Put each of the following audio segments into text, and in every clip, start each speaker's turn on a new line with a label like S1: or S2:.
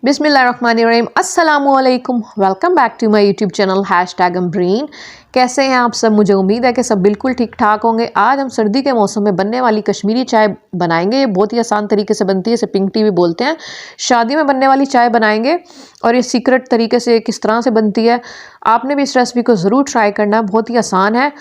S1: बिस्मिल्लाहिर्रहमानिर्रहीम अस्सलामुअलैकुम। Welcome back to my YouTube channel #Ambreen. कैसे हैं आप सब? मुझे उम्मीद है कि सब बिल्कुल ठीक ठाक होंगे। आज हम सर्दी के मौसम में बनने वाली कश्मीरी चाय बनाएंगे। ये बहुत ही आसान तरीके से बनती है, इसे पिंक टी भी बोलते हैं। शादी में बनने वाली चाय बनाएंगे और ये सीक्रेट तरीके से किस तरह से बनती है, आपने भी इस रेसिपी को ज़रूर ट्राई करना, बहुत ही आसान है।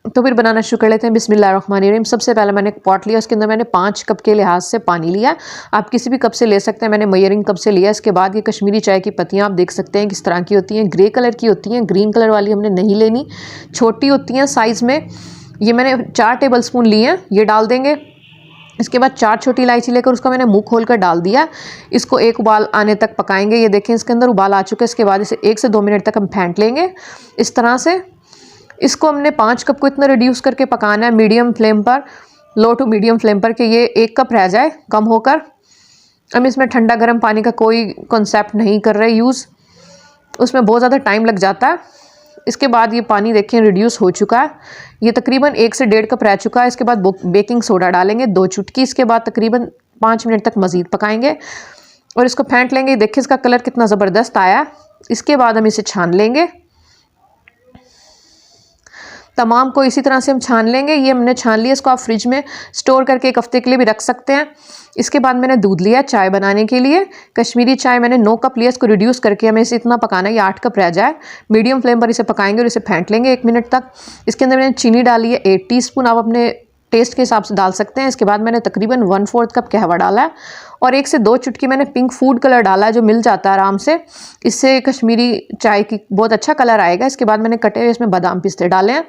S1: तो फिर बनाना शुरू कर लेते हैं। बिस्मिल्लाहिर्रहमानिर्रहीम। सबसे पहले मैंने एक पॉट लिया, उसके अंदर मैंने 5 कप के लिहाज से पानी लिया। आप किसी भी कप से ले सकते हैं, मैंने मेजरिंग कप से लिया। इसके बाद ये कश्मीरी चाय की पत्तियां आप देख सकते हैं किस तरह की होती हैं, ग्रे कलर की होती हैं। ग्रीन कलर वाली हमने नहीं लेनी, छोटी होती हैं साइज़ में। ये मैंने 4 टेबल स्पून लिए हैं, ये डाल देंगे। इसके बाद 4 छोटी इलायची लेकर उसका मैंने मुंह खोल कर डाल दिया। इसको एक उबाल आने तक पकाएंगे। ये देखें इसके अंदर उबाल आ चुका है। इसके बाद इसे 1 से 2 मिनट तक हम फेंट लेंगे इस तरह से। इसको हमने 5 कप को इतना रिड्यूस करके पकाना है मीडियम फ्लेम पर, लो टू मीडियम फ्लेम पर, कि ये 1 कप रह जाए कम होकर। हम इसमें ठंडा गर्म पानी का कोई कॉन्सेप्ट नहीं कर रहे यूज़, उसमें बहुत ज़्यादा टाइम लग जाता है। इसके बाद ये पानी देखें रिड्यूस हो चुका है, ये तकरीबन 1 से 1.5 कप रह चुका है। इसके बाद बेकिंग सोडा डालेंगे 2 चुटकी। इसके बाद तकरीबन 5 मिनट तक मज़ीद पकाएंगे और इसको फेंट लेंगे। देखिए इसका कलर कितना ज़बरदस्त आया। इसके बाद हम इसे छान लेंगे, तमाम को इसी तरह से हम छान लेंगे। ये हमने छान लिया, इसको आप फ्रिज में स्टोर करके 1 हफ्ते के लिए भी रख सकते हैं। इसके बाद मैंने दूध लिया चाय बनाने के लिए। कश्मीरी चाय मैंने 9 कप लिया, इसको रिड्यूस करके हमें इसे इतना पकाना है, ये 8 कप रह जाए। मीडियम फ्लेम पर इसे पकाएंगे और इसे फेंट लेंगे 1 मिनट तक। इसके अंदर मैंने चीनी डाली है 8 टीस्पून, आप अपने टेस्ट के हिसाब से डाल सकते हैं। इसके बाद मैंने तकरीबन 1/4 कप कहवा डाला है और 1 से 2 चुटकी मैंने पिंक फूड कलर डाला है, जो मिल जाता है आराम से। इससे कश्मीरी चाय की बहुत अच्छा कलर आएगा। इसके बाद मैंने कटे हुए इसमें बादाम पिस्ते डाले हैं,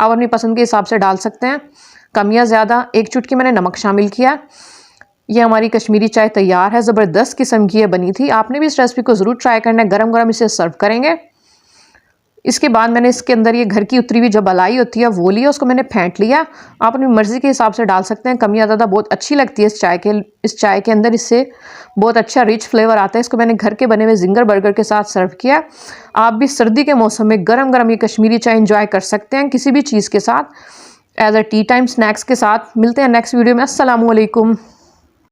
S1: आप अपनी पसंद के हिसाब से डाल सकते हैं, कम या ज़्यादा। 1 चुटकी मैंने नमक शामिल किया। ये हमारी कश्मीरी चाय तैयार है, ज़बरदस्त किस्म की ये बनी थी। आपने भी इस रेसिपी को ज़रूर ट्राई करना है। गरम गरम इसे सर्व करेंगे। इसके बाद मैंने इसके अंदर ये घर की उतरी हुई जो मलाई होती है वो लिया, उसको मैंने फेंट लिया। आप अपनी मर्ज़ी के हिसाब से डाल सकते हैं, कम या ज़्यादा। बहुत अच्छी लगती है इस चाय के अंदर, इससे बहुत अच्छा रिच फ्लेवर आता है। इसको मैंने घर के बने हुए जिंगर बर्गर के साथ सर्व किया। आप भी सर्दी के मौसम में गरम गरम ये कश्मीरी चाय इंजॉय कर सकते हैं किसी भी चीज़ के साथ, as a tea time snacks के साथ। मिलते हैं नेक्स्ट वीडियो में। अस्सलामुअलैकुम।